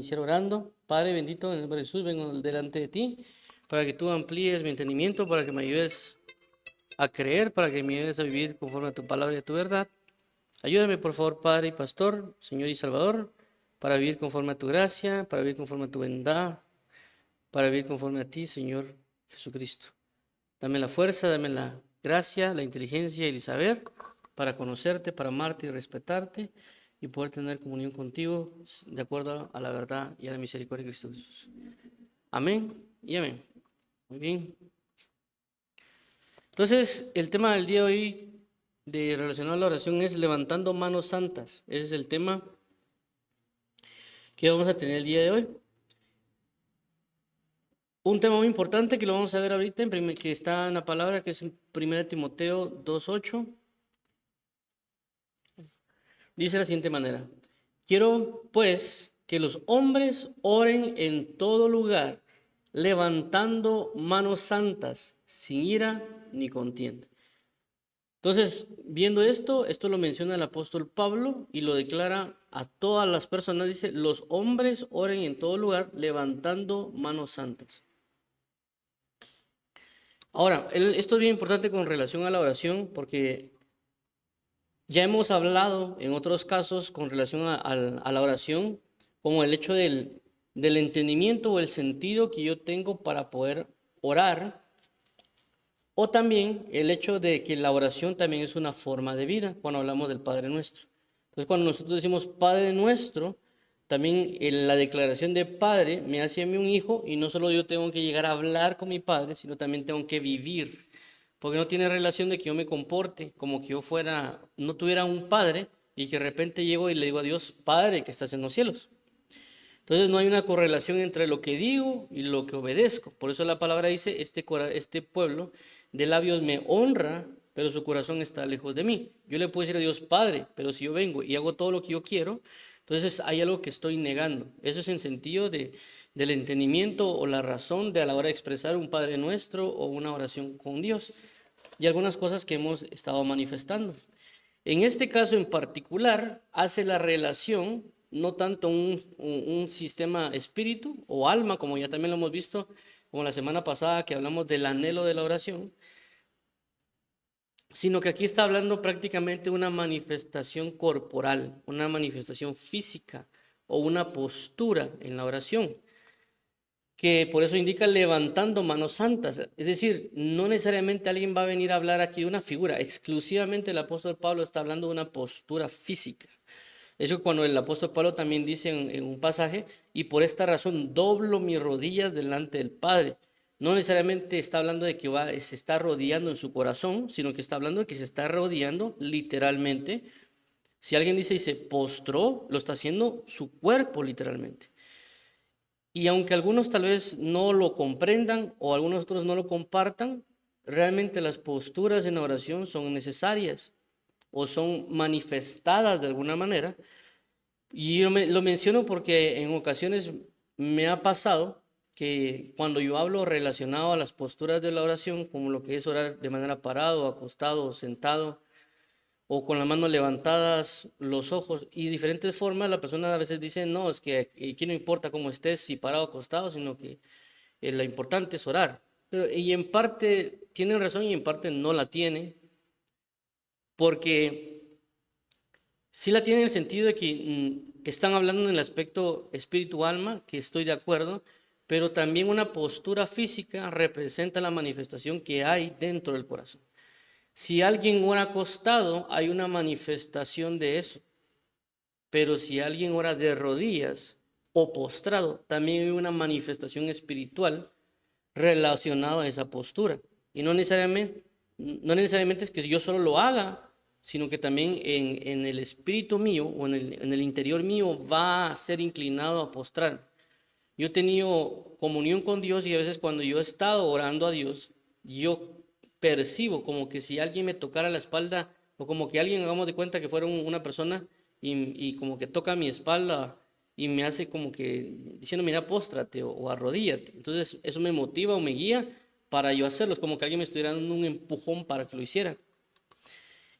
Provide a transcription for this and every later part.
Iniciar orando. Padre bendito, en el nombre de Jesús, vengo delante de ti para que tú amplíes mi entendimiento, para que me ayudes a creer, para que me ayudes a vivir conforme a tu palabra y a tu verdad. Ayúdame, por favor, Padre y Pastor, Señor y Salvador, para vivir conforme a tu gracia, para vivir conforme a tu bondad, para vivir conforme a ti, Señor Jesucristo. Dame la fuerza, dame la gracia, la inteligencia y el saber para conocerte, para amarte y respetarte y poder tener comunión contigo de acuerdo a la verdad y a la misericordia de Cristo Jesús. Amén y amén. Muy bien. Entonces, el tema del día de hoy relacionado a la oración es levantando manos santas. Ese es el tema que vamos a tener el día de hoy. Un tema muy importante que lo vamos a ver ahorita, que está en la palabra, que es en 1 Timoteo 2:8. Dice de la siguiente manera: quiero pues que los hombres oren en todo lugar, levantando manos santas, sin ira ni contienda. Entonces, viendo esto lo menciona el apóstol Pablo y lo declara a todas las personas. Dice: los hombres oren en todo lugar, levantando manos santas. Ahora, esto es bien importante con relación a la oración, porque ya hemos hablado en otros casos con relación a la oración, como el hecho del entendimiento o el sentido que yo tengo para poder orar, o también el hecho de que la oración también es una forma de vida cuando hablamos del Padre Nuestro. Entonces, cuando nosotros decimos Padre Nuestro, también la declaración de Padre me hace a mí un hijo, y no solo yo tengo que llegar a hablar con mi Padre, sino también tengo que vivir. Porque no tiene relación de que yo me comporte como que yo no tuviera un padre y que de repente llego y le digo a Dios: Padre que estás en los cielos. Entonces no hay una correlación entre lo que digo y lo que obedezco. Por eso la palabra dice: este pueblo de labios me honra, pero su corazón está lejos de mí. Yo le puedo decir a Dios Padre, pero si yo vengo y hago todo lo que yo quiero, entonces hay algo que estoy negando. Eso es en sentido del entendimiento o la razón de a la hora de expresar un Padre Nuestro o una oración con Dios, y algunas cosas que hemos estado manifestando. En este caso en particular, hace la relación no tanto un sistema espíritu o alma, como ya también lo hemos visto, como la semana pasada que hablamos del anhelo de la oración, sino que aquí está hablando prácticamente una manifestación corporal, una manifestación física o una postura en la oración, que por eso indica levantando manos santas. Es decir, no necesariamente alguien va a venir a hablar aquí de una figura, exclusivamente el apóstol Pablo está hablando de una postura física. Eso cuando el apóstol Pablo también dice en un pasaje: y por esta razón doblo mis rodillas delante del Padre. No necesariamente está hablando de que se está rodeando en su corazón, sino que está hablando de que se está rodeando literalmente. Si alguien dice y se postró, lo está haciendo su cuerpo literalmente. Y aunque algunos tal vez no lo comprendan o algunos otros no lo compartan, realmente las posturas en oración son necesarias o son manifestadas de alguna manera. Y yo lo menciono porque en ocasiones me ha pasado que cuando yo hablo relacionado a las posturas de la oración, como lo que es orar de manera parado, acostado o sentado, o con las manos levantadas, los ojos y diferentes formas, la persona a veces dice: no, es que aquí no importa cómo estés, si parado o acostado, sino que lo importante es orar. Y en parte tienen razón y en parte no la tienen, porque sí la tienen en el sentido de que están hablando en el aspecto espíritu-alma, que estoy de acuerdo, pero también una postura física representa la manifestación que hay dentro del corazón. Si alguien ora acostado, hay una manifestación de eso. Pero si alguien ora de rodillas o postrado, también hay una manifestación espiritual relacionada a esa postura. Y no necesariamente es que yo solo lo haga, sino que también en el espíritu mío o en el interior mío va a ser inclinado a postrar. Yo he tenido comunión con Dios y a veces cuando yo he estado orando a Dios, yo percibo como que si alguien me tocara la espalda o como que alguien, hagamos de cuenta que fuera una persona y como que toca mi espalda y me hace como que diciendo: mira, póstrate o arrodíllate. Entonces eso me motiva o me guía para yo hacerlo. Es como que alguien me estuviera dando un empujón para que lo hiciera.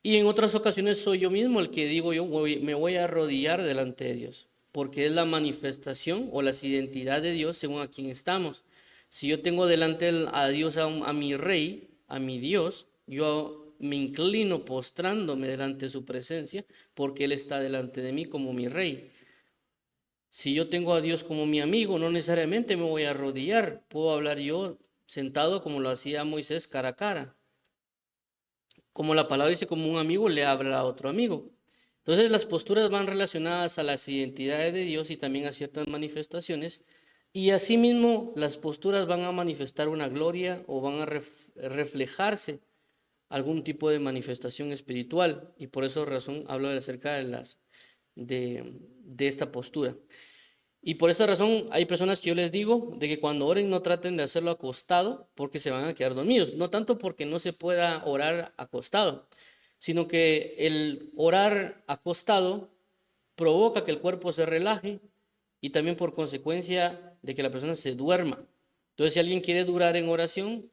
Y en otras ocasiones soy yo mismo el que digo: me voy a arrodillar delante de Dios. porque es la manifestación o las identidades de Dios según a quien estamos. Si yo tengo delante a Dios, a mi rey, a mi Dios, yo me inclino postrándome delante de su presencia, porque Él está delante de mí como mi rey. Si yo tengo a Dios como mi amigo, no necesariamente me voy a arrodillar. Puedo hablar yo sentado como lo hacía Moisés cara a cara. Como la palabra dice, como un amigo le habla a otro amigo. Entonces las posturas van relacionadas a las identidades de Dios y también a ciertas manifestaciones. Y asimismo las posturas van a manifestar una gloria o van a reflejarse algún tipo de manifestación espiritual. Y por esa razón hablo acerca de esta postura. Y por esta razón hay personas que yo les digo de que cuando oren no traten de hacerlo acostado porque se van a quedar dormidos. No tanto porque no se pueda orar acostado, sino que el orar acostado provoca que el cuerpo se relaje y también por consecuencia de que la persona se duerma. Entonces, si alguien quiere durar en oración,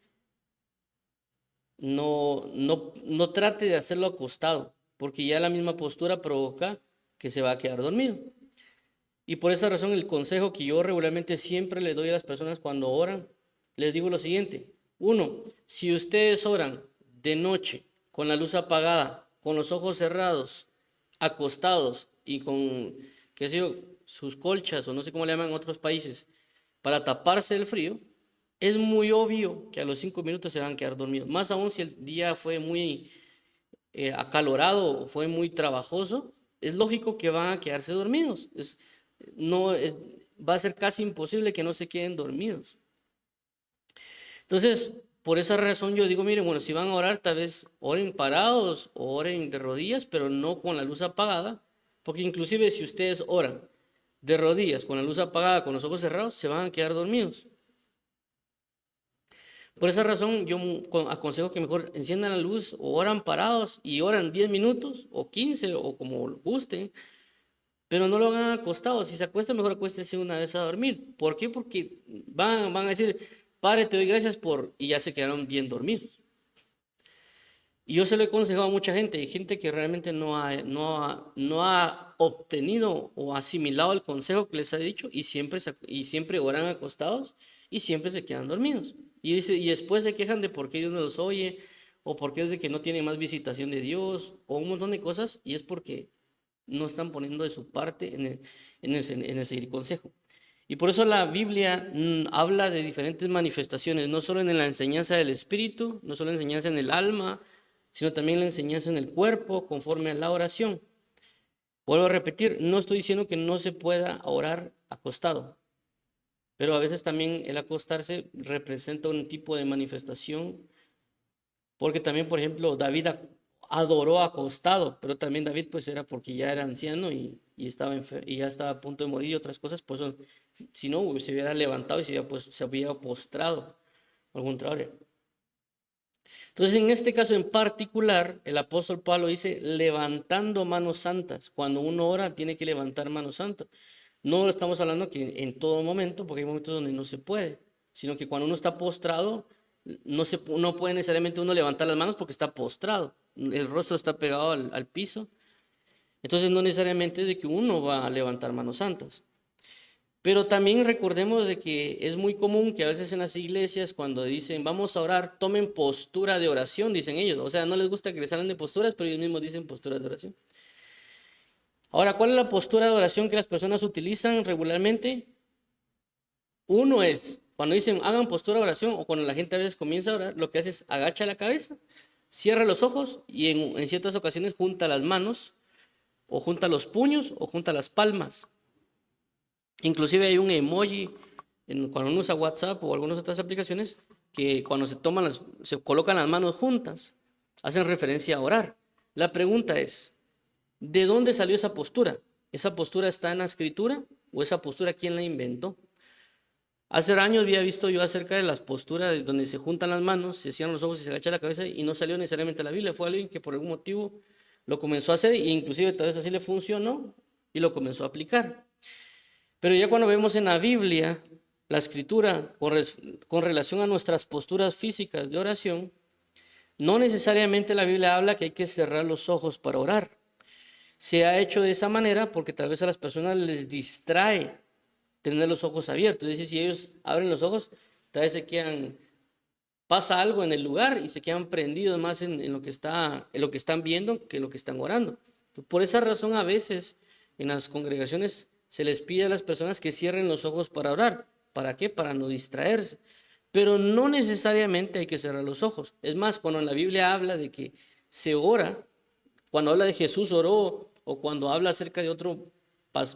no trate de hacerlo acostado, porque ya la misma postura provoca que se va a quedar dormido. Y por esa razón el consejo que yo regularmente siempre le doy a las personas cuando oran, les digo lo siguiente. 1, si ustedes oran de noche, con la luz apagada, con los ojos cerrados, acostados y con, qué sé yo, sus colchas o no sé cómo le llaman en otros países, para taparse el frío, es muy obvio que a los 5 minutos se van a quedar dormidos. Más aún si el día fue muy acalorado o fue muy trabajoso, es lógico que van a quedarse dormidos. Va a ser casi imposible que no se queden dormidos. Entonces, por esa razón yo digo, miren, bueno, si van a orar, tal vez oren parados o oren de rodillas, pero no con la luz apagada, porque inclusive si ustedes oran de rodillas, con la luz apagada, con los ojos cerrados, se van a quedar dormidos. Por esa razón yo aconsejo que mejor enciendan la luz o oran parados y oran 10 minutos o 15 o como gusten, pero no lo hagan acostados. Si se acuestan, mejor acuéstense una vez a dormir. ¿Por qué? Porque van a decir, Padre, te doy gracias por... y ya se quedaron bien dormidos. Y yo se lo he aconsejado a mucha gente. Hay gente que realmente no ha obtenido o asimilado el consejo que les ha dicho y siempre oran acostados y siempre se quedan dormidos. Y después se quejan de por qué Dios no los oye o por qué es de que no tiene más visitación de Dios o un montón de cosas, y es porque no están poniendo de su parte en el seguir consejo. Y por eso la Biblia habla de diferentes manifestaciones, no solo en la enseñanza del espíritu, no solo en la enseñanza en el alma, sino también la enseñanza en el cuerpo, conforme a la oración. Vuelvo a repetir, no estoy diciendo que no se pueda orar acostado, pero a veces también el acostarse representa un tipo de manifestación, porque también, por ejemplo, David adoró acostado, pero también David pues era porque ya era anciano y ya estaba a punto de morir y otras cosas, pues si no, se hubiera levantado y se hubiera postrado, al contrario. Entonces, en este caso en particular, el apóstol Pablo dice, levantando manos santas. Cuando uno ora, tiene que levantar manos santas. No estamos hablando que en todo momento, porque hay momentos donde no se puede, sino que cuando uno está postrado, no puede necesariamente uno levantar las manos porque está postrado. El rostro está pegado al piso. Entonces, no necesariamente de que uno va a levantar manos santas. Pero también recordemos de que es muy común que a veces en las iglesias cuando dicen vamos a orar, tomen postura de oración, dicen ellos. O sea, no les gusta que les hablen de posturas, pero ellos mismos dicen postura de oración. Ahora, ¿cuál es la postura de oración que las personas utilizan regularmente? Uno es, cuando dicen hagan postura de oración o cuando la gente a veces comienza a orar, lo que hace es agacha la cabeza, cierra los ojos y en ciertas ocasiones junta las manos o junta los puños o junta las palmas. Inclusive hay un emoji cuando uno usa WhatsApp o algunas otras aplicaciones que cuando se colocan las manos juntas, hacen referencia a orar. La pregunta es, ¿de dónde salió esa postura? ¿Esa postura está en la escritura o esa postura quién la inventó? Hace años había visto yo acerca de las posturas donde se juntan las manos, se cierran los ojos y se agacha la cabeza y no salió necesariamente la Biblia. Fue alguien que por algún motivo lo comenzó a hacer e inclusive tal vez así le funcionó y lo comenzó a aplicar. Pero ya cuando vemos en la Biblia, la escritura, con relación a nuestras posturas físicas de oración, no necesariamente la Biblia habla que hay que cerrar los ojos para orar, Se ha hecho de esa manera porque tal vez a las personas les distrae tener los ojos abiertos. Es decir, si ellos abren los ojos, tal vez se quedan, pasa algo en el lugar y se quedan prendidos más en lo que en lo que están viendo que en lo que están orando. Por esa razón, a veces en las congregaciones se les pide a las personas que cierren los ojos para orar. ¿Para qué? Para no distraerse. Pero no necesariamente hay que cerrar los ojos. Es más, cuando la Biblia habla de que se ora, cuando habla de Jesús oró, o cuando habla acerca de otra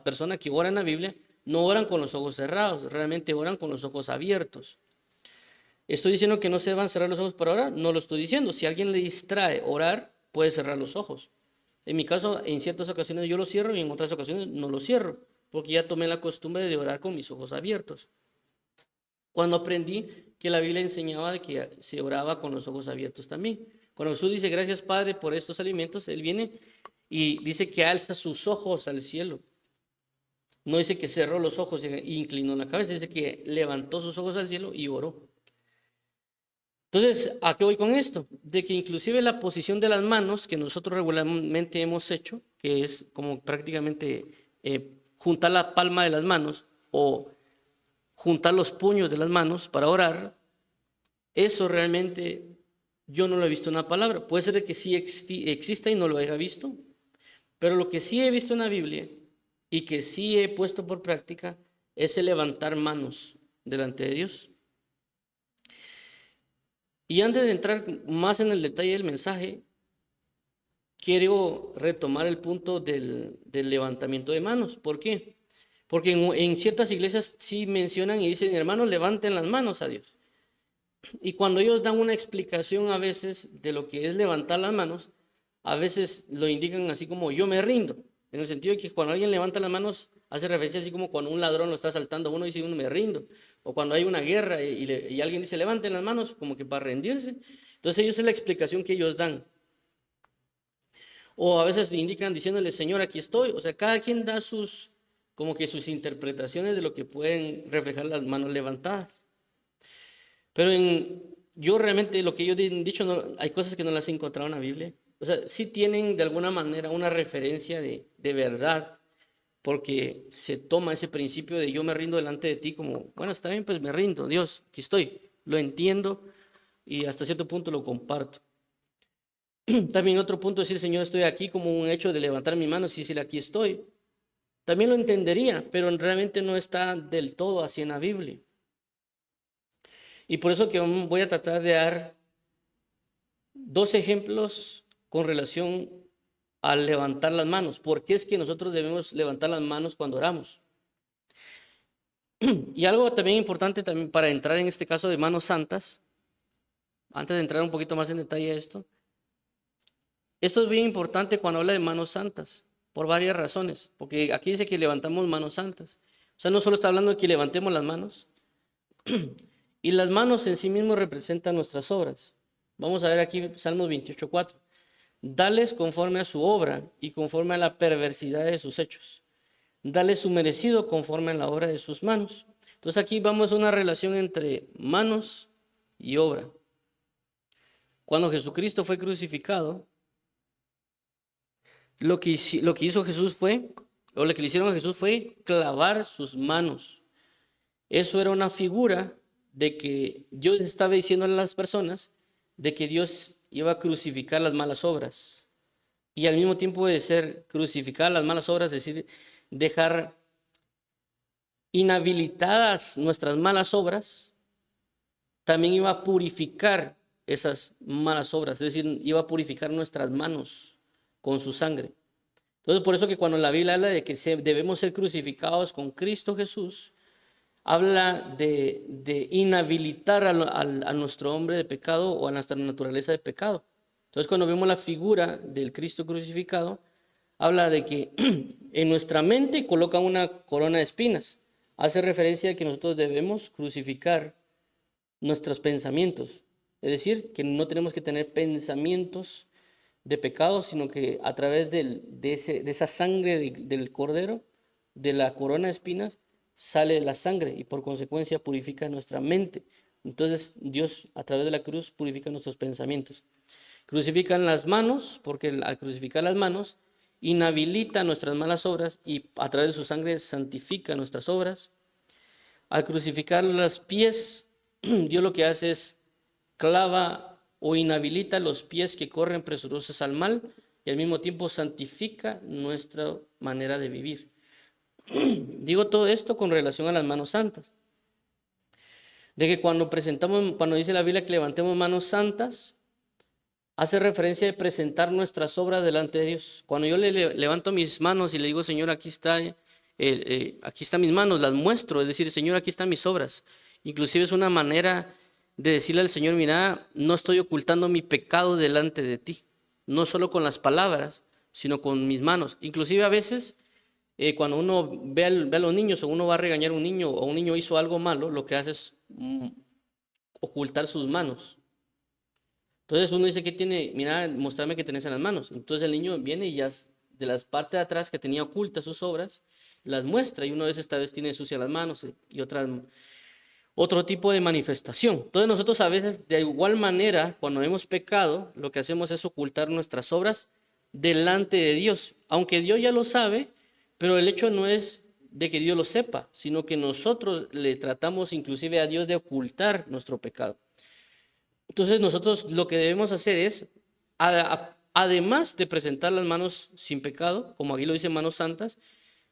persona que ora en la Biblia, no oran con los ojos cerrados, realmente oran con los ojos abiertos. ¿Estoy diciendo que no se van a cerrar los ojos para orar? No lo estoy diciendo. Si alguien le distrae orar, puede cerrar los ojos. En mi caso, en ciertas ocasiones yo lo cierro y en otras ocasiones no lo cierro, porque ya tomé la costumbre de orar con mis ojos abiertos. Cuando aprendí que la Biblia enseñaba de que se oraba con los ojos abiertos también. Cuando Jesús dice, gracias Padre por estos alimentos, Él viene y dice que alza sus ojos al cielo. No dice que cerró los ojos e inclinó la cabeza, dice que levantó sus ojos al cielo y oró. Entonces, ¿a qué voy con esto? De que inclusive la posición de las manos que nosotros regularmente hemos hecho, que es como prácticamente juntar la palma de las manos o juntar los puños de las manos para orar, eso realmente yo no lo he visto en la palabra. Puede ser que sí exista y no lo haya visto, pero lo que sí he visto en la Biblia y que sí he puesto por práctica es el levantar manos delante de Dios. Y antes de entrar más en el detalle del mensaje, quiero retomar el punto del levantamiento de manos. ¿Por qué? Porque en ciertas iglesias sí mencionan y dicen, hermanos, levanten las manos a Dios. Y cuando ellos dan una explicación a veces de lo que es levantar las manos, a veces lo indican así como yo me rindo. En el sentido de que cuando alguien levanta las manos, hace referencia así como cuando un ladrón lo está asaltando a uno y dice uno me rindo. O cuando hay una guerra y alguien dice levanten las manos como que para rendirse. Entonces ellos es la explicación que ellos dan. O a veces indican diciéndole Señor aquí estoy. O sea, cada quien da como que sus interpretaciones de lo que pueden reflejar las manos levantadas. Pero yo realmente lo que yo he dicho, hay cosas que no las he encontrado en la Biblia. O sea, sí tienen de alguna manera una referencia de verdad, porque se toma ese principio de yo me rindo delante de ti como, bueno, está bien, pues me rindo, Dios, aquí estoy, lo entiendo y hasta cierto punto lo comparto. También otro punto es decir, Señor, estoy aquí como un hecho de levantar mi mano, y decir, aquí estoy. También lo entendería, pero realmente no está del todo así en la Biblia. Y por eso que voy a tratar de dar dos ejemplos con relación al levantar las manos. ¿Por qué es que nosotros debemos levantar las manos cuando oramos? Y algo también importante también para entrar en este caso de manos santas, antes de entrar un poquito más en detalle a esto es bien importante cuando habla de manos santas, por varias razones, porque aquí dice que levantamos manos santas. O sea, no solo está hablando de que levantemos las manos, y las manos en sí mismo representan nuestras obras. Vamos a ver aquí Salmos 28:4. Dales conforme a su obra y conforme a la perversidad de sus hechos. Dale su merecido conforme a la obra de sus manos. Entonces aquí vamos a una relación entre manos y obra. Cuando Jesucristo fue crucificado, lo que hizo Jesús fue, o lo que le hicieron a Jesús fue clavar sus manos. Eso era una figura de que Dios estaba diciendo a las personas de que Dios iba a crucificar las malas obras. Y al mismo tiempo de ser crucificar las malas obras, es decir, dejar inhabilitadas nuestras malas obras, también iba a purificar esas malas obras, es decir, iba a purificar nuestras manos con su sangre. Entonces, por eso que cuando la Biblia habla de que debemos ser crucificados con Cristo Jesús, habla de inhabilitar a nuestro hombre de pecado o a nuestra naturaleza de pecado. Entonces, cuando vemos la figura del Cristo crucificado, habla de que en nuestra mente coloca una corona de espinas. Hace referencia a que nosotros debemos crucificar nuestros pensamientos. Es decir, que no tenemos que tener pensamientos de pecado, sino que a través de esa sangre del cordero, de la corona de espinas, sale la sangre y por consecuencia purifica nuestra mente. Entonces Dios a través de la cruz purifica nuestros pensamientos. Crucifican las manos, porque al crucificar las manos inhabilita nuestras malas obras y a través de su sangre santifica nuestras obras. Al crucificar los pies, Dios lo que hace es clava o inhabilita los pies que corren presurosos al mal y al mismo tiempo santifica nuestra manera de vivir. Digo todo esto con relación a las manos santas. De que cuando dice la Biblia que levantemos manos santas, hace referencia de presentar nuestras obras delante de Dios. Cuando yo levanto mis manos y le digo, Señor, aquí están mis manos, las muestro, es decir, Señor, aquí están mis obras. Inclusive es una manera de decirle al Señor, mira, no estoy ocultando mi pecado delante de ti, no solo con las palabras, sino con mis manos. Inclusive a veces, cuando uno ve a los niños o uno va a regañar a un niño o un niño hizo algo malo, lo que hace es ocultar sus manos. Entonces uno dice que tiene, mira, mostrarme que tenés en las manos. Entonces el niño viene y ya de las partes de atrás que tenía ocultas sus obras, las muestra y uno a veces esta vez tiene sucias las manos y otro tipo de manifestación. Entonces nosotros a veces de igual manera cuando hemos pecado lo que hacemos es ocultar nuestras obras delante de Dios. Aunque Dios ya lo sabe, pero el hecho no es de que Dios lo sepa, sino que nosotros le tratamos inclusive a Dios de ocultar nuestro pecado. Entonces nosotros lo que debemos hacer es, además de presentar las manos sin pecado, como aquí lo dice manos santas,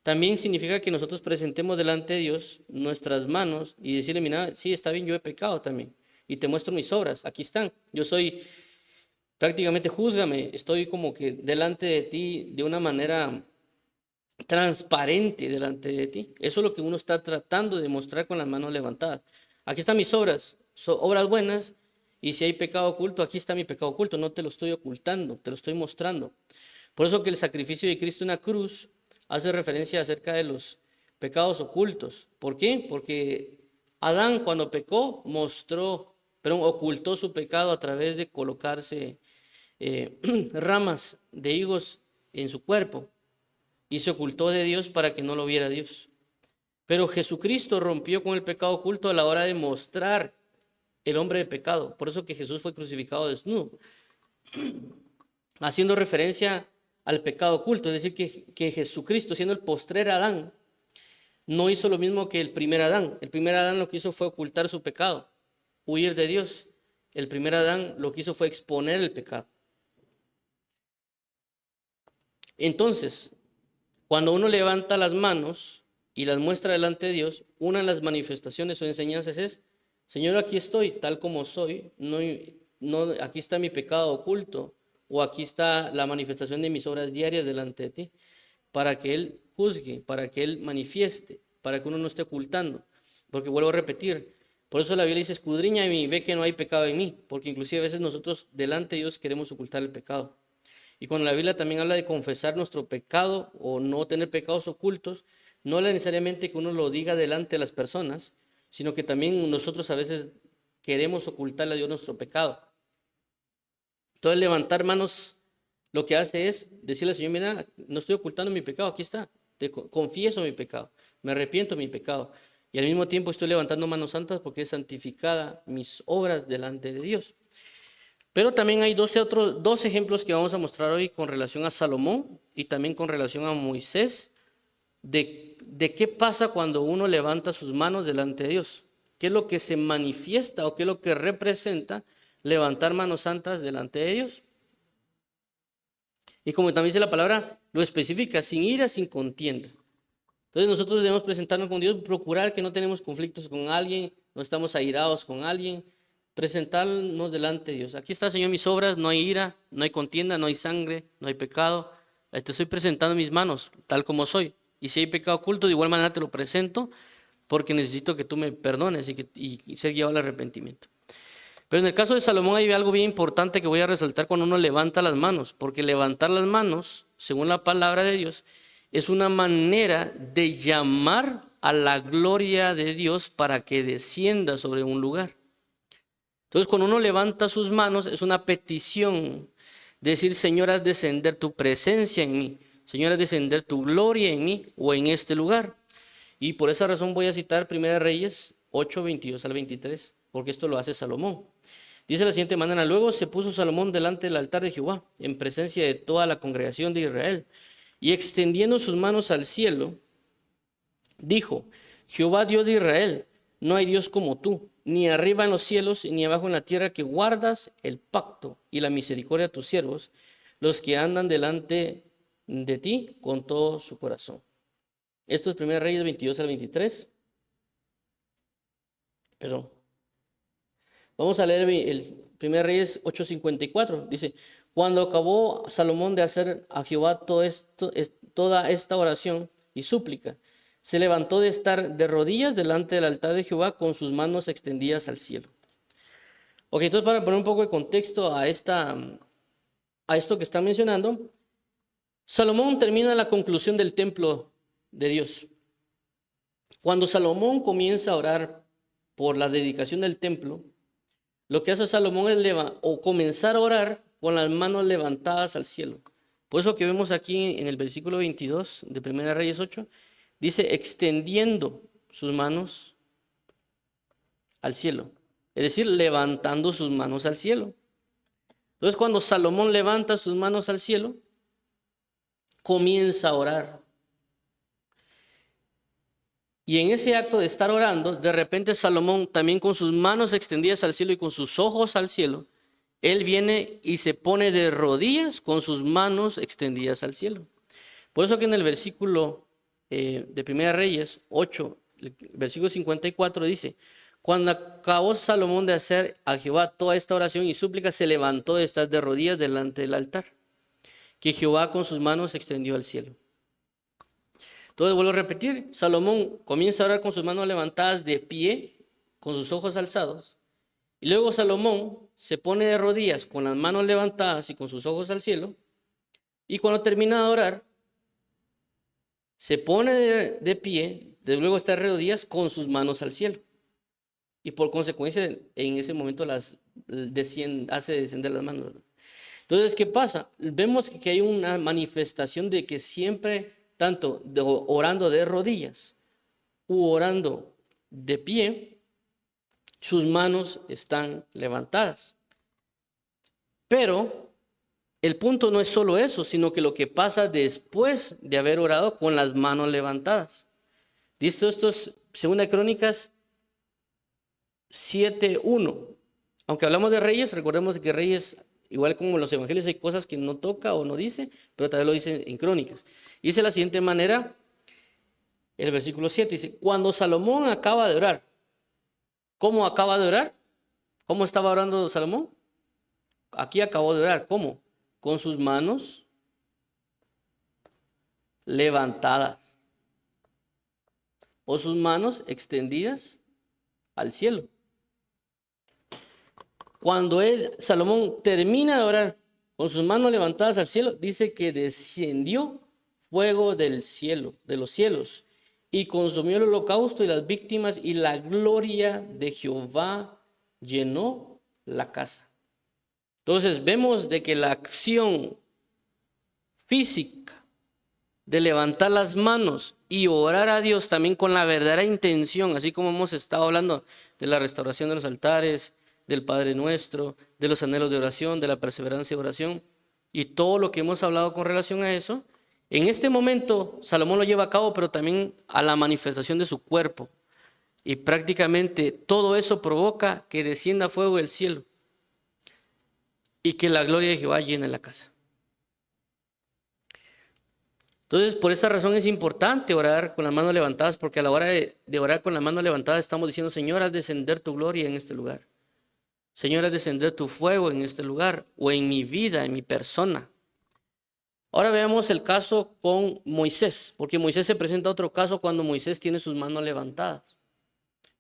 también significa que nosotros presentemos delante de Dios nuestras manos y decirle, mira, sí, está bien, yo he pecado también. Y te muestro mis obras, aquí están. Yo soy, prácticamente júzgame, estoy como que delante de ti de una manera transparente delante de ti. Eso es lo que uno está tratando de mostrar con las manos levantadas. Aquí están mis obras, son obras buenas. Y si hay pecado oculto, aquí está mi pecado oculto, no te lo estoy ocultando, te lo estoy mostrando. Por eso que el sacrificio de Cristo en la cruz hace referencia acerca de los pecados ocultos. ¿Por qué? Porque Adán cuando pecó ocultó su pecado a través de colocarse ramas de higos en su cuerpo y se ocultó de Dios para que no lo viera Dios. Pero Jesucristo rompió con el pecado oculto a la hora de mostrar el hombre de pecado. Por eso que Jesús fue crucificado desnudo, haciendo referencia al pecado oculto. Es decir, que Jesucristo, siendo el postrer Adán, no hizo lo mismo que el primer Adán. El primer Adán lo que hizo fue ocultar su pecado, huir de Dios. El primer Adán lo que hizo fue exponer el pecado. Entonces, cuando uno levanta las manos y las muestra delante de Dios, una de las manifestaciones o enseñanzas es, Señor, aquí estoy, tal como soy, no, aquí está mi pecado oculto, o aquí está la manifestación de mis obras diarias delante de ti, para que Él juzgue, para que Él manifieste, para que uno no esté ocultando. Porque vuelvo a repetir, por eso la Biblia dice, escudriña en mí, ve que no hay pecado en mí, porque inclusive a veces nosotros delante de Dios queremos ocultar el pecado. Y cuando la Biblia también habla de confesar nuestro pecado o no tener pecados ocultos, no es necesariamente que uno lo diga delante de las personas, sino que también nosotros a veces queremos ocultarle a Dios nuestro pecado. Entonces levantar manos lo que hace es decirle al Señor, mira, no estoy ocultando mi pecado, aquí está, confieso mi pecado, me arrepiento de mi pecado. Y al mismo tiempo estoy levantando manos santas porque es santificada mis obras delante de Dios. Pero también hay dos ejemplos que vamos a mostrar hoy con relación a Salomón y también con relación a Moisés, de qué pasa cuando uno levanta sus manos delante de Dios. ¿Qué es lo que se manifiesta o qué es lo que representa levantar manos santas delante de Dios? Y como también dice la palabra, lo especifica, sin ira, sin contienda. Entonces nosotros debemos presentarnos con Dios, procurar que no tenemos conflictos con alguien, no estamos airados con alguien, presentarnos delante de Dios. Aquí está, Señor, mis obras, no hay ira, no hay contienda, no hay sangre, no hay pecado. Te estoy presentando mis manos, tal como soy. Y si hay pecado oculto, de igual manera te lo presento, porque necesito que tú me perdones y ser guiado al arrepentimiento. Pero en el caso de Salomón hay algo bien importante que voy a resaltar cuando uno levanta las manos, porque levantar las manos, según la palabra de Dios, es una manera de llamar a la gloria de Dios para que descienda sobre un lugar. Entonces, cuando uno levanta sus manos, es una petición, decir, Señor, haz descender tu presencia en mí, Señor, haz descender tu gloria en mí o en este lugar. Y por esa razón voy a citar 1 Reyes 8, 22 al 23, porque esto lo hace Salomón. Dice de la siguiente manera, luego se puso Salomón delante del altar de Jehová, en presencia de toda la congregación de Israel, y extendiendo sus manos al cielo, dijo: Jehová Dios de Israel, no hay Dios como tú, ni arriba en los cielos, ni abajo en la tierra, que guardas el pacto y la misericordia a tus siervos, los que andan delante de ti con todo su corazón. Esto es 1 Reyes 22 al 23. Perdón. Vamos a leer el 1 Reyes 8:54. Dice: cuando acabó Salomón de hacer a Jehová toda esta oración y súplica, se levantó de estar de rodillas delante del altar de Jehová con sus manos extendidas al cielo. Ok, entonces para poner un poco de contexto a esto que está mencionando, Salomón termina la conclusión del templo de Dios. Cuando Salomón comienza a orar por la dedicación del templo, lo que hace Salomón es comenzar a orar con las manos levantadas al cielo. Por eso que vemos aquí en el versículo 22 de 1 Reyes 8, dice extendiendo sus manos al cielo. Es decir, levantando sus manos al cielo. Entonces cuando Salomón levanta sus manos al cielo, comienza a orar. Y en ese acto de estar orando, de repente Salomón, también con sus manos extendidas al cielo y con sus ojos al cielo, él viene y se pone de rodillas con sus manos extendidas al cielo. Por eso que en el versículo de 1 Reyes 8, versículo 54 dice: cuando acabó Salomón de hacer a Jehová toda esta oración y súplica, se levantó de estar de rodillas delante del altar, que Jehová con sus manos extendió al cielo. Entonces vuelvo a repetir, Salomón comienza a orar con sus manos levantadas de pie, con sus ojos alzados, y luego Salomón se pone de rodillas con las manos levantadas y con sus ojos al cielo, y cuando termina de orar, se pone de pie, luego está de rodillas con sus manos al cielo, y por consecuencia en ese momento hace descender las manos. Entonces, ¿qué pasa? Vemos que hay una manifestación de que siempre, tanto orando de rodillas u orando de pie, sus manos están levantadas. Pero el punto no es solo eso, sino que lo que pasa después de haber orado con las manos levantadas. Dice esto es 2 Crónicas 7:1. Aunque hablamos de Reyes, recordemos que Reyes, igual como en los evangelios, hay cosas que no toca o no dice, pero también lo dice en Crónicas. Dice de la siguiente manera, el versículo 7, dice: cuando Salomón acaba de orar. ¿Cómo acaba de orar? ¿Cómo estaba orando Salomón? Aquí acabó de orar. ¿Cómo? Con sus manos levantadas o sus manos extendidas al cielo. Cuando Salomón termina de orar con sus manos levantadas al cielo, dice que descendió fuego del cielo, de los cielos, y consumió el holocausto y las víctimas, y la gloria de Jehová llenó la casa. Entonces vemos de que la acción física de levantar las manos y orar a Dios también con la verdadera intención, así como hemos estado hablando de la restauración de los altares, del Padre Nuestro, de los anhelos de oración, de la perseverancia de oración y todo lo que hemos hablado con relación a eso, en este momento Salomón lo lleva a cabo, pero también a la manifestación de su cuerpo. Y prácticamente todo eso provoca que descienda fuego del cielo y que la gloria de Jehová llene la casa. Entonces, por esa razón es importante orar con las manos levantadas, porque a la hora de orar con las manos levantadas estamos diciendo: Señor, haz descender tu gloria en este lugar. Señor, haz descender tu fuego en este lugar, o en mi vida, en mi persona. Ahora veamos el caso con Moisés, porque Moisés se presenta otro caso cuando Moisés tiene sus manos levantadas.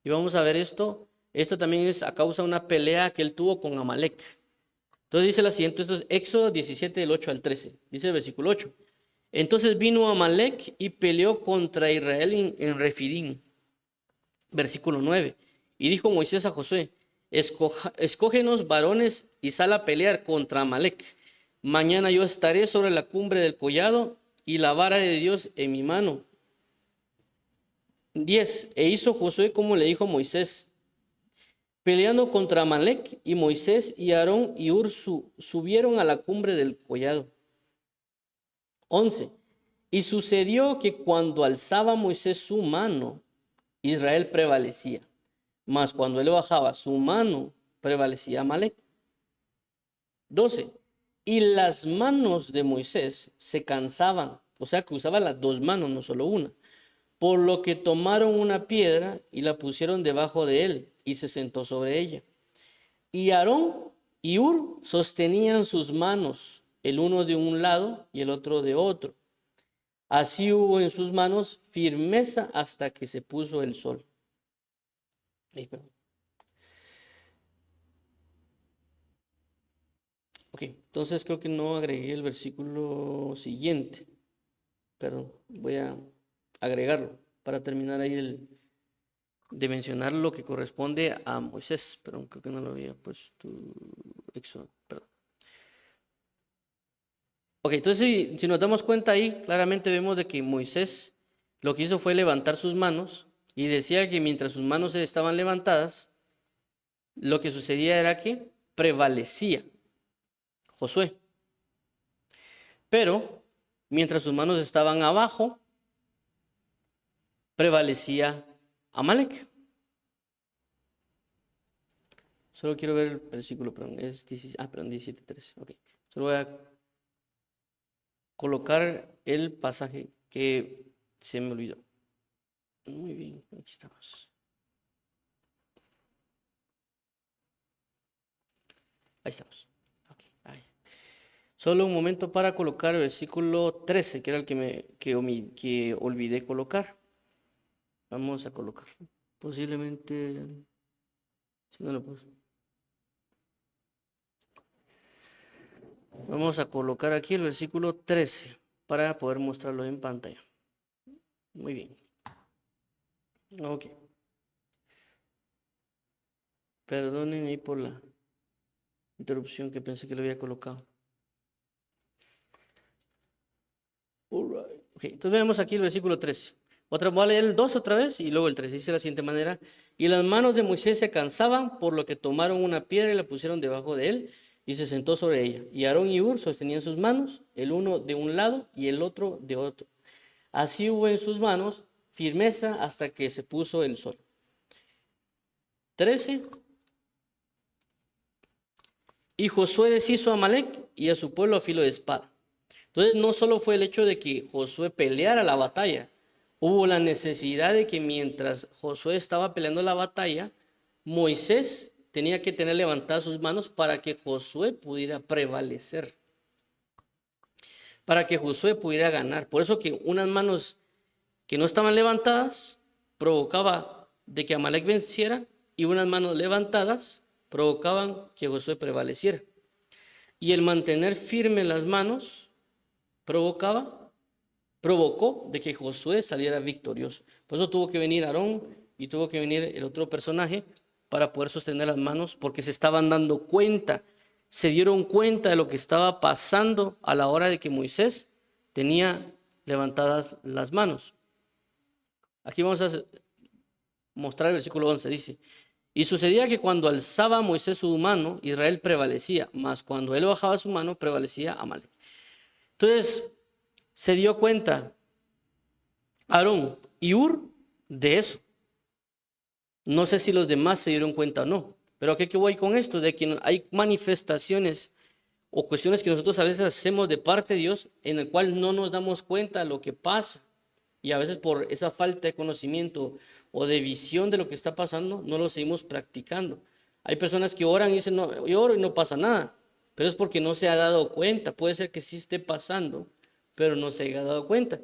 Y vamos a ver esto. Esto también es a causa de una pelea que él tuvo con Amalek. Entonces dice la siguiente, esto es Éxodo 17, del 8 al 13. Dice el versículo 8. Entonces vino Amalek y peleó contra Israel en Refidim. Versículo 9. Y dijo Moisés a Josué: escógenos varones y sal a pelear contra Amalek. Mañana yo estaré sobre la cumbre del collado y la vara de Dios en mi mano. 10. E hizo Josué como le dijo Moisés, peleando contra Amalek, y Moisés y Aarón y Hur subieron a la cumbre del collado. 11. Y sucedió que cuando alzaba Moisés su mano, Israel prevalecía. Mas cuando él bajaba su mano, prevalecía Amalek. 12. Y las manos de Moisés se cansaban, o sea que usaba las dos manos, no solo una. Por lo que tomaron una piedra y la pusieron debajo de él y se sentó sobre ella. Y Aarón y Hur sostenían sus manos, el uno de un lado y el otro de otro. Así hubo en sus manos firmeza hasta que se puso el sol. Ok, entonces creo que no agregué el versículo siguiente. Perdón, voy a agregarlo para terminar ahí de mencionar lo que corresponde a Moisés. Perdón, creo que no lo había puesto. Éxodo, perdón. Ok, entonces si nos damos cuenta ahí, claramente vemos de que Moisés lo que hizo fue levantar sus manos y decía que mientras sus manos estaban levantadas, lo que sucedía era que prevalecía Josué. Pero mientras sus manos estaban abajo, prevalecía Amalek. Solo quiero ver el versículo, perdón, es 17:13. Ok, solo voy a colocar el pasaje que se me olvidó. Muy bien, aquí estamos. Ahí estamos. Okay, ahí. Solo un momento para colocar el versículo 13, que era el que olvidé colocar. Vamos a colocarlo. Posiblemente, si no lo puse. Vamos a colocar aquí el versículo 13 para poder mostrarlo en pantalla. Muy bien. Ok. Perdonen ahí por la interrupción que pensé que lo había colocado. Alright. Ok, entonces vemos aquí el versículo 13. Voy a leer el 2 otra vez y luego el 3. Dice de la siguiente manera: y las manos de Moisés se cansaban, por lo que tomaron una piedra y la pusieron debajo de él y se sentó sobre ella. Y Aarón y Hur sostenían sus manos, el uno de un lado y el otro de otro. Así hubo en sus manos firmeza hasta que se puso el sol. 13. Y Josué deshizo a Amalek y a su pueblo a filo de espada. Entonces no solo fue el hecho de que Josué peleara la batalla, hubo la necesidad de que mientras Josué estaba peleando la batalla, Moisés tenía que tener levantadas sus manos para que Josué pudiera prevalecer, para que Josué pudiera ganar. Por eso que unas manos que no estaban levantadas provocaba de que Amalek venciera y unas manos levantadas provocaban que Josué prevaleciera. Y el mantener firme las manos provocó de que Josué saliera victorioso. Por eso tuvo que venir Aarón y tuvo que venir el otro personaje para poder sostener las manos, porque se estaban dando cuenta, se dieron cuenta de lo que estaba pasando a la hora de que Moisés tenía levantadas las manos. Aquí vamos a mostrar el versículo 11, dice: y sucedía que cuando alzaba Moisés su mano, Israel prevalecía, mas cuando él bajaba su mano, prevalecía Amalek. Entonces, se dio cuenta Aarón y Hur de eso. No sé si los demás se dieron cuenta o no, pero ¿a qué voy con esto? De que hay manifestaciones o cuestiones que nosotros a veces hacemos de parte de Dios en el cual no nos damos cuenta de lo que pasa. Y a veces por esa falta de conocimiento o de visión de lo que está pasando, no lo seguimos practicando. Hay personas que oran y dicen, no, yo oro y no pasa nada, pero es porque no se ha dado cuenta. Puede ser que sí esté pasando, pero no se haya dado cuenta.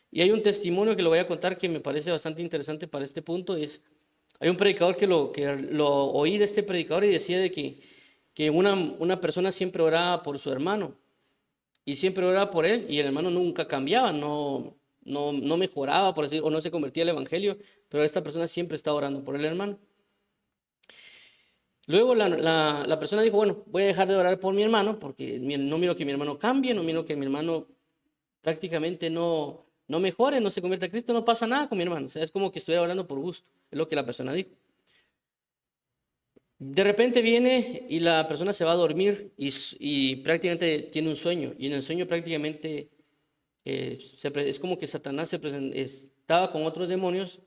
Y hay un testimonio que lo voy a contar que me parece bastante interesante para este punto. Hay un predicador que lo oí de este predicador y decía de que una persona siempre oraba por su hermano y siempre oraba por él y el hermano nunca cambiaba, no mejoraba, por decir, o no se convertía al evangelio, pero esta persona siempre está orando por el hermano. Luego la persona dijo, bueno, voy a dejar de orar por mi hermano porque no miro que mi hermano cambie, no miro que mi hermano prácticamente no mejore, no se convierta a Cristo, no pasa nada con mi hermano. O sea, es como que estuviera orando por gusto, es lo que la persona dijo. De repente viene y la persona se va a dormir y prácticamente tiene un sueño, y en el sueño prácticamente es como que Satanás estaba con otros demonios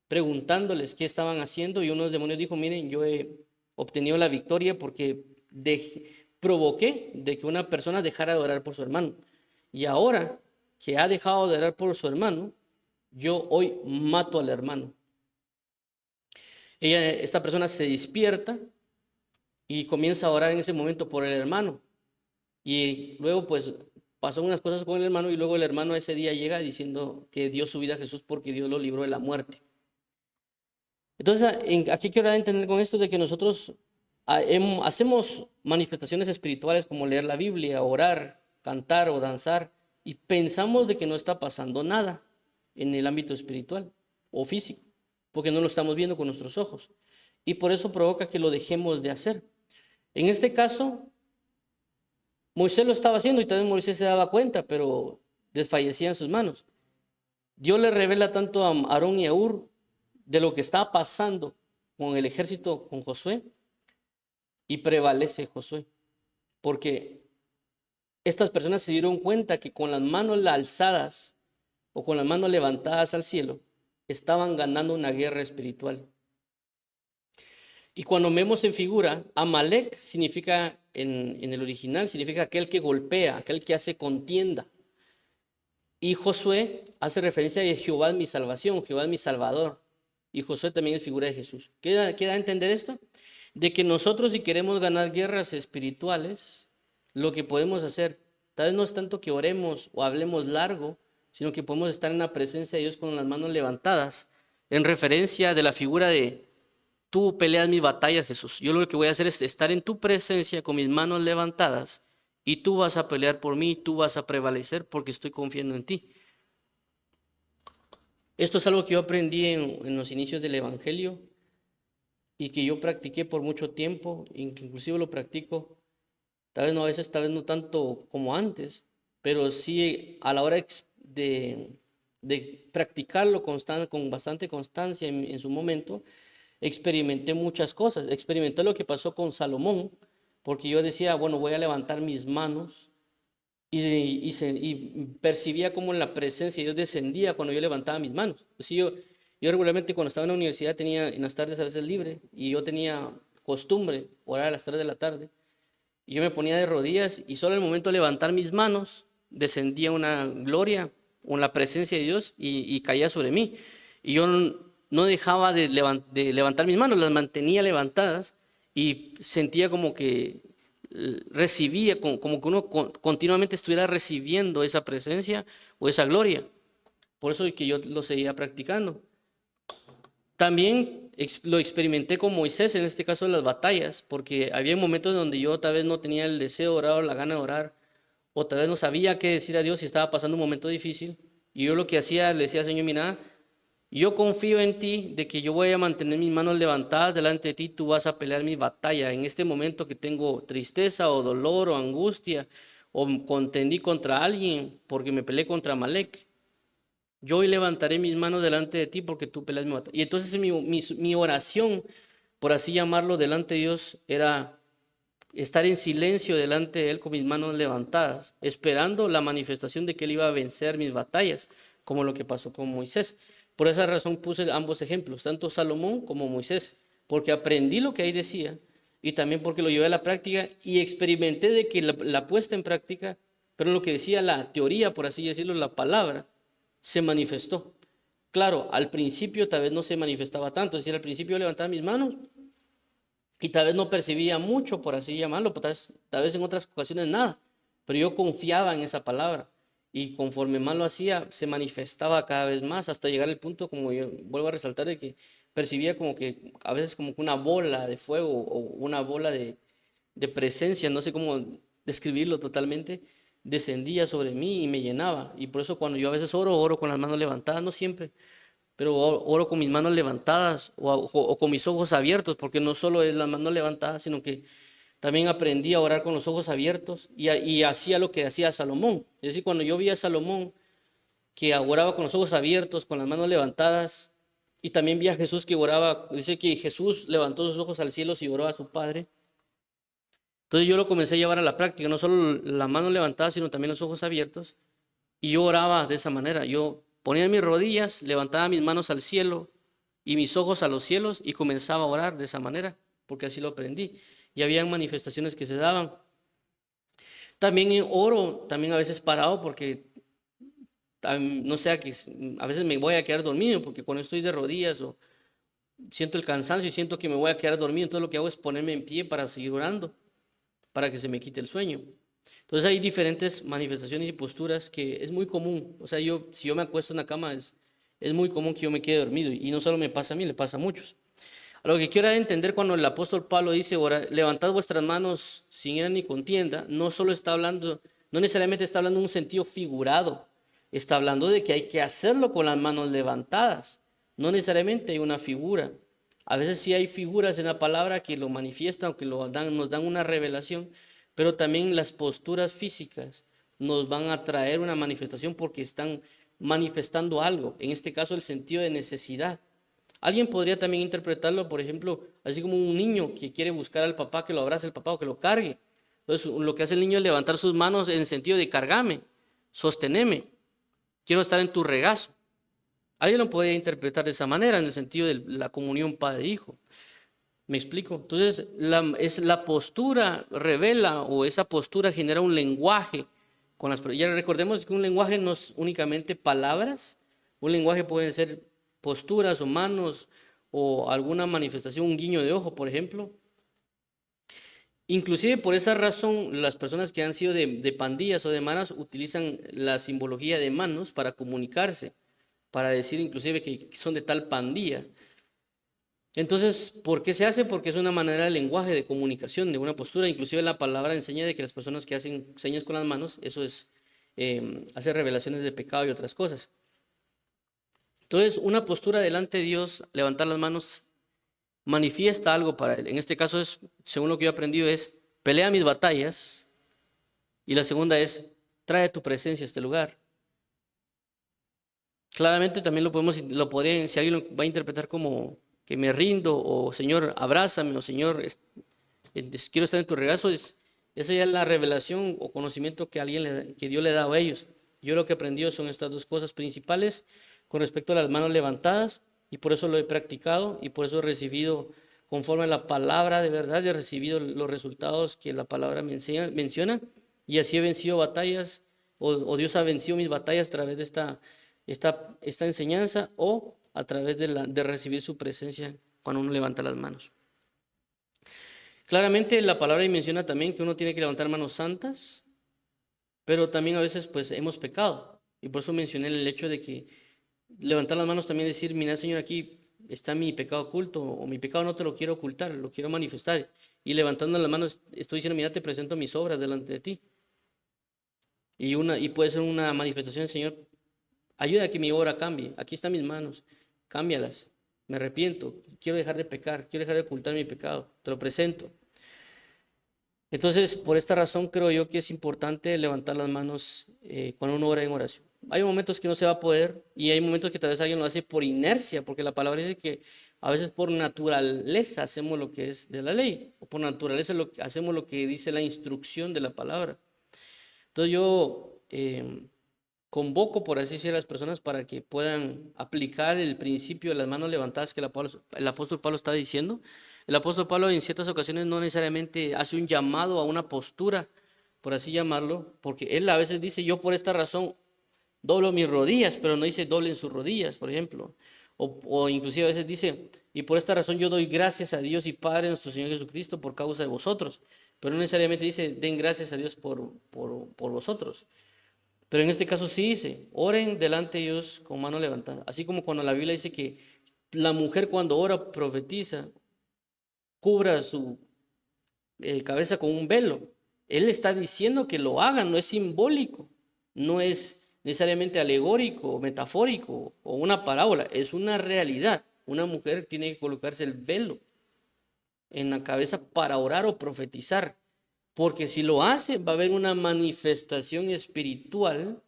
preguntándoles qué estaban haciendo y uno de los demonios dijo, miren, yo he obtenido la victoria porque provoqué de que una persona dejara de orar por su hermano. Y ahora que ha dejado de orar por su hermano, yo hoy mato al hermano. Esta persona se despierta y comienza a orar en ese momento por el hermano. Y luego pues pasó unas cosas con el hermano y luego el hermano ese día llega diciendo que dio su vida a Jesús porque Dios lo libró de la muerte. Entonces, aquí quiero entender con esto de que nosotros hacemos manifestaciones espirituales como leer la Biblia, orar, cantar o danzar y pensamos de que no está pasando nada en el ámbito espiritual o físico, porque no lo estamos viendo con nuestros ojos. Y por eso provoca que lo dejemos de hacer. En este caso, Moisés lo estaba haciendo y también Moisés se daba cuenta, pero desfallecía en sus manos. Dios le revela tanto a Aarón y a Hur de lo que estaba pasando con el ejército, con Josué, y prevalece Josué, porque estas personas se dieron cuenta que con las manos alzadas o con las manos levantadas al cielo, estaban ganando una guerra espiritual. Y cuando vemos en figura, Amalek significa, en el original, significa aquel que golpea, aquel que hace contienda. Y Josué hace referencia a Jehová es mi salvación, Jehová es mi salvador. Y Josué también es figura de Jesús. ¿Qué da a entender esto? De que nosotros, si queremos ganar guerras espirituales, lo que podemos hacer, tal vez no es tanto que oremos o hablemos largo, sino que podemos estar en la presencia de Dios con las manos levantadas, en referencia de la figura de tú peleas mis batallas, Jesús. Yo lo que voy a hacer es estar en tu presencia con mis manos levantadas y tú vas a pelear por mí, tú vas a prevalecer porque estoy confiando en ti. Esto es algo que yo aprendí en los inicios del Evangelio y que yo practiqué por mucho tiempo, inclusive lo practico, tal vez no a veces, tal vez no tanto como antes, pero sí a la hora de practicarlo con bastante constancia en su momento, experimenté muchas cosas. Experimenté lo que pasó con Salomón, porque yo decía, bueno, voy a levantar mis manos y percibía como la presencia de Dios descendía cuando yo levantaba mis manos. Así yo regularmente cuando estaba en la universidad tenía en las tardes a veces libre y yo tenía costumbre orar a las 3 de la tarde y yo me ponía de rodillas y solo al momento de levantar mis manos descendía una gloria o la presencia de Dios y caía sobre mí. Y yo no dejaba de levantar mis manos, las mantenía levantadas y sentía como que recibía, como que uno continuamente estuviera recibiendo esa presencia o esa gloria. Por eso es que yo lo seguía practicando. También lo experimenté con Moisés, en este caso en las batallas, porque había momentos donde yo tal vez no tenía el deseo de orar o la gana de orar, o tal vez no sabía qué decir a Dios si estaba pasando un momento difícil. Y yo lo que hacía, le decía, Señor, mira, yo confío en ti de que yo voy a mantener mis manos levantadas delante de ti, tú vas a pelear mi batalla. En este momento que tengo tristeza o dolor o angustia o contendí contra alguien porque me peleé contra Amalek, yo hoy levantaré mis manos delante de ti porque tú peleas mi batalla. Y entonces mi oración, por así llamarlo, delante de Dios era estar en silencio delante de Él con mis manos levantadas, esperando la manifestación de que Él iba a vencer mis batallas, como lo que pasó con Moisés. Por esa razón puse ambos ejemplos, tanto Salomón como Moisés, porque aprendí lo que ahí decía y también porque lo llevé a la práctica y experimenté de que la puesta en práctica, pero en lo que decía la teoría, por así decirlo, la palabra, se manifestó. Claro, al principio tal vez no se manifestaba tanto, es decir, al principio levantaba mis manos y tal vez no percibía mucho, por así llamarlo, tal vez en otras ocasiones nada, pero yo confiaba en esa palabra y conforme más lo hacía, se manifestaba cada vez más hasta llegar al punto, como yo vuelvo a resaltar, de que percibía como que a veces como que una bola de fuego o una bola de presencia, no sé cómo describirlo totalmente, descendía sobre mí y me llenaba. Y por eso cuando yo a veces oro con las manos levantadas, no siempre, pero oro con mis manos levantadas o con mis ojos abiertos, porque no solo es las manos levantadas, sino que también aprendí a orar con los ojos abiertos y hacía lo que hacía Salomón. Es decir, cuando yo vi a Salomón que oraba con los ojos abiertos, con las manos levantadas, y también vi a Jesús que oraba, dice que Jesús levantó sus ojos al cielo y oró a su Padre. Entonces yo lo comencé a llevar a la práctica, no solo las manos levantadas, sino también los ojos abiertos. Y yo oraba de esa manera. Yo ponía mis rodillas, levantaba mis manos al cielo y mis ojos a los cielos y comenzaba a orar de esa manera, porque así lo aprendí. Y habían manifestaciones que se daban. También oro, también a veces parado, porque no sé, a veces me voy a quedar dormido, porque cuando estoy de rodillas o siento el cansancio y siento que me voy a quedar dormido, entonces lo que hago es ponerme en pie para seguir orando, para que se me quite el sueño. Entonces hay diferentes manifestaciones y posturas que es muy común. O sea, si yo me acuesto en la cama, es muy común que yo me quede dormido. Y no solo me pasa a mí, le pasa a muchos. A lo que quiero entender cuando el apóstol Pablo dice, levantad vuestras manos sin ira ni contienda, no solo está hablando, no necesariamente está hablando en un sentido figurado. Está hablando de que hay que hacerlo con las manos levantadas. No necesariamente hay una figura. A veces sí hay figuras en la palabra que lo manifiestan o que nos dan una revelación, pero también las posturas físicas nos van a traer una manifestación porque están manifestando algo, en este caso el sentido de necesidad. Alguien podría también interpretarlo, por ejemplo, así como un niño que quiere buscar al papá, que lo abrace el papá o que lo cargue. Entonces, lo que hace el niño es levantar sus manos en el sentido de cargame, sosteneme, quiero estar en tu regazo. Alguien lo podría interpretar de esa manera, en el sentido de la comunión padre-hijo. ¿Me explico? Entonces, la postura revela o esa postura genera un lenguaje. Ya recordemos que un lenguaje no es únicamente palabras, un lenguaje pueden ser posturas o manos o alguna manifestación, un guiño de ojo, por ejemplo. Inclusive por esa razón, las personas que han sido de pandillas o de maras utilizan la simbología de manos para comunicarse, para decir inclusive que son de tal pandilla. Entonces, ¿por qué se hace? Porque es una manera de lenguaje, de comunicación, de una postura. Inclusive la palabra enseña de que las personas que hacen señas con las manos, eso es, hacer revelaciones de pecado y otras cosas. Entonces, una postura delante de Dios, levantar las manos, manifiesta algo para Él. En este caso es, según lo que yo he aprendido, es pelea mis batallas. Y la segunda es, trae tu presencia a este lugar. Claramente también lo podría, si alguien lo va a interpretar como que me rindo, o Señor, abrázame, o Señor, quiero estar en tu regazo, esa ya es la revelación o conocimiento que Dios le da a ellos. Yo lo que he aprendido son estas dos cosas principales con respecto a las manos levantadas, y por eso lo he practicado y por eso he recibido, conforme a la palabra de verdad, he recibido los resultados que la palabra menciona, y así he vencido batallas, o Dios ha vencido mis batallas a través de esta enseñanza, o a través de recibir su presencia cuando uno levanta las manos. Claramente la palabra menciona también que uno tiene que levantar manos santas, pero también a veces pues hemos pecado. Y por eso mencioné el hecho de que levantar las manos también decir, mira Señor, aquí está mi pecado oculto, o mi pecado no te lo quiero ocultar, lo quiero manifestar. Y levantando las manos estoy diciendo, mira, te presento mis obras delante de ti. Y puede ser una manifestación, Señor, ayuda a que mi obra cambie. Aquí están mis manos, cámbialas. Me arrepiento, quiero dejar de pecar, quiero dejar de ocultar mi pecado, te lo presento. Entonces, por esta razón creo yo que es importante levantar las manos cuando uno ora en oración. Hay momentos que no se va a poder, y hay momentos que tal vez alguien lo hace por inercia, porque la palabra dice que a veces por naturaleza hacemos lo que es de la ley, o por naturaleza hacemos lo que dice la instrucción de la palabra. Entonces yo convoco, por así decir, a las personas para que puedan aplicar el principio de las manos levantadas que el apóstol Pablo está diciendo. El apóstol Pablo en ciertas ocasiones no necesariamente hace un llamado a una postura, por así llamarlo, porque él a veces dice, yo por esta razón doblo mis rodillas, pero no dice doblen sus rodillas, por ejemplo. O inclusive a veces dice, y por esta razón yo doy gracias a Dios y Padre nuestro Señor Jesucristo por causa de vosotros. Pero no necesariamente dice, den gracias a Dios por vosotros. Pero en este caso sí dice, oren delante de Dios con mano levantada. Así como cuando la Biblia dice que la mujer cuando ora profetiza, cubra su cabeza con un velo. Él está diciendo que lo hagan, no es simbólico, no es necesariamente alegórico o metafórico o una parábola, es una realidad. Una mujer tiene que colocarse el velo en la cabeza para orar o profetizar, porque si lo hace va a haber una manifestación espiritual,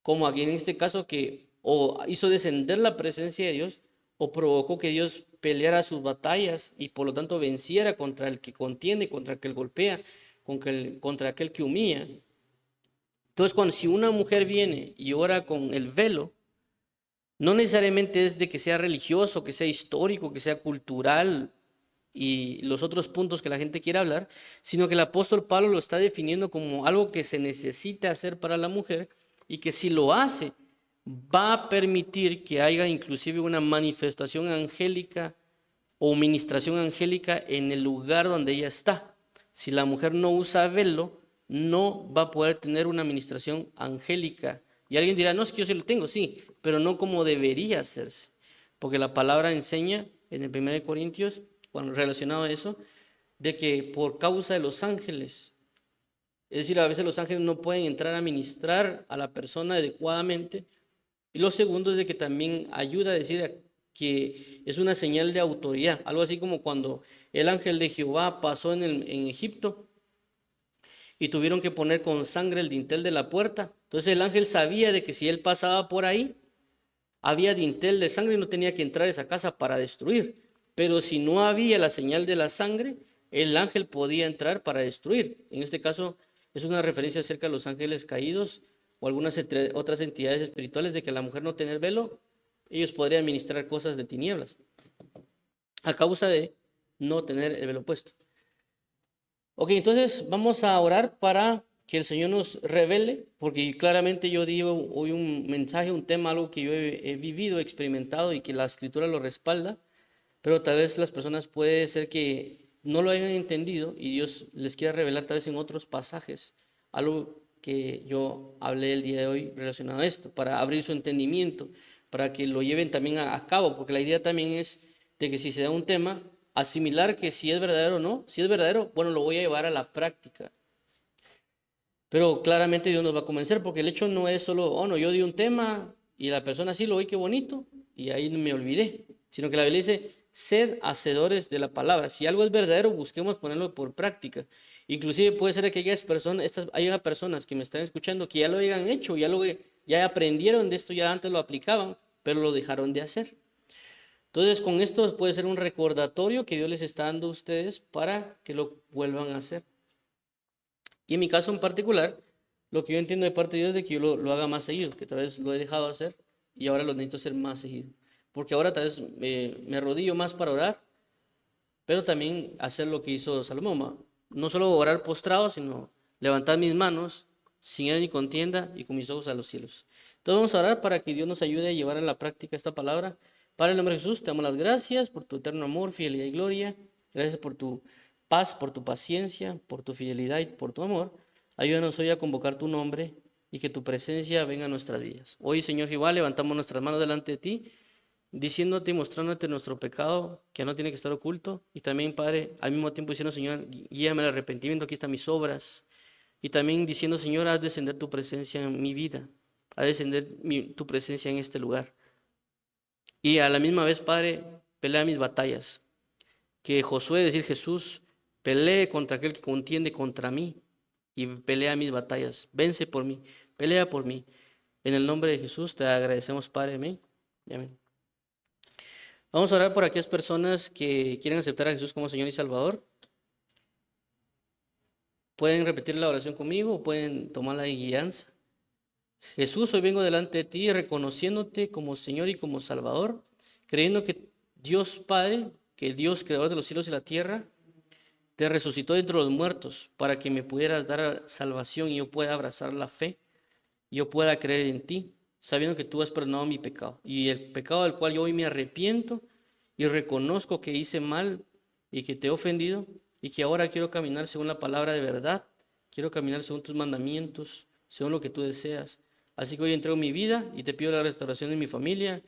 como aquí en este caso que o hizo descender la presencia de Dios o provocó que Dios peleara sus batallas y por lo tanto venciera contra el que contiende, contra el que golpea, contra aquel que humilla. Entonces, si una mujer viene y ora con el velo, no necesariamente es de que sea religioso, que sea histórico, que sea cultural y los otros puntos que la gente quiere hablar, sino que el apóstol Pablo lo está definiendo como algo que se necesita hacer para la mujer y que si lo hace, va a permitir que haya inclusive una manifestación angélica o ministración angélica en el lugar donde ella está. Si la mujer no usa velo, no va a poder tener una ministración angélica. Y alguien dirá, no, es que yo sí lo tengo, sí, pero no como debería hacerse. Porque la palabra enseña en el 1 Corintios, cuando relacionado a eso, de que por causa de los ángeles, es decir, a veces los ángeles no pueden entrar a ministrar a la persona adecuadamente. Y lo segundo es de que también ayuda a decir que es una señal de autoridad, algo así como cuando el ángel de Jehová pasó en Egipto y tuvieron que poner con sangre el dintel de la puerta. Entonces el ángel sabía de que si él pasaba por ahí, había dintel de sangre y no tenía que entrar a esa casa para destruir. Pero si no había la señal de la sangre, el ángel podía entrar para destruir. En este caso es una referencia acerca de los ángeles caídos o algunas otras entidades espirituales de que la mujer no tener velo, ellos podrían ministrar cosas de tinieblas a causa de no tener el velo puesto. Ok, entonces vamos a orar para que el Señor nos revele, porque claramente yo digo hoy un mensaje, un tema, algo que yo he vivido, experimentado y que la Escritura lo respalda, pero tal vez las personas puede ser que no lo hayan entendido y Dios les quiera revelar tal vez en otros pasajes algo que yo hablé el día de hoy relacionado a esto, para abrir su entendimiento, para que lo lleven también a cabo, porque la idea también es de que si se da un tema, asimilar que si es verdadero o no, si es verdadero, bueno, lo voy a llevar a la práctica. Pero claramente Dios nos va a convencer, porque el hecho no es solo, oh no, yo di un tema y la persona sí lo oí, qué bonito, y ahí me olvidé, sino que la Biblia dice, sed hacedores de la palabra. Si algo es verdadero, busquemos ponerlo por práctica. Inclusive puede ser que haya personas que me están escuchando que ya lo hayan hecho, ya aprendieron de esto, ya antes lo aplicaban, pero lo dejaron de hacer. Entonces, con esto puede ser un recordatorio que Dios les está dando a ustedes para que lo vuelvan a hacer. Y en mi caso en particular, lo que yo entiendo de parte de Dios es de que yo lo haga más seguido, que tal vez lo he dejado de hacer y ahora lo necesito hacer más seguido. Porque ahora tal vez me arrodillo más para orar, pero también hacer lo que hizo Salomón. No solo orar postrado, sino levantar mis manos sin él ni contienda y con mis ojos a los cielos. Entonces vamos a orar para que Dios nos ayude a llevar a la práctica esta palabra. Padre, en el nombre de Jesús, te damos las gracias por tu eterno amor, fidelidad y gloria. Gracias por tu paz, por tu paciencia, por tu fidelidad y por tu amor. Ayúdanos hoy a convocar tu nombre y que tu presencia venga a nuestras vidas. Hoy, Señor Jehová, levantamos nuestras manos delante de ti, diciéndote y mostrándote nuestro pecado que no tiene que estar oculto. Y también, Padre, al mismo tiempo diciendo, Señor, guíame al arrepentimiento, aquí están mis obras. Y también diciendo, Señor, haz descender tu presencia en mi vida, haz descender tu presencia en este lugar. Y a la misma vez, Padre, pelea mis batallas. Que Josué, decir Jesús, pelee contra aquel que contiende contra mí y pelea mis batallas. Vence por mí, pelea por mí. En el nombre de Jesús te agradecemos, Padre. Amén. Amén. Vamos a orar por aquellas personas que quieren aceptar a Jesús como Señor y Salvador. Pueden repetir la oración conmigo o pueden tomar la guianza. Jesús, hoy vengo delante de ti reconociéndote como Señor y como Salvador, creyendo que Dios Padre, que el Dios creador de los cielos y la tierra, te resucitó entre los muertos para que me pudieras dar salvación y yo pueda abrazar la fe, y yo pueda creer en ti, sabiendo que tú has perdonado mi pecado y el pecado del cual yo hoy me arrepiento y reconozco que hice mal y que te he ofendido y que ahora quiero caminar según la palabra de verdad, quiero caminar según tus mandamientos, según lo que tú deseas. Así que hoy entrego mi vida y te pido la restauración de mi familia,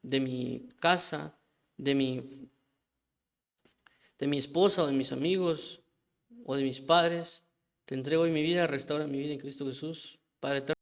de mi casa, de mi esposa o de mis amigos o de mis padres. Te entrego hoy mi vida, restaura mi vida en Cristo Jesús. Padre eterno.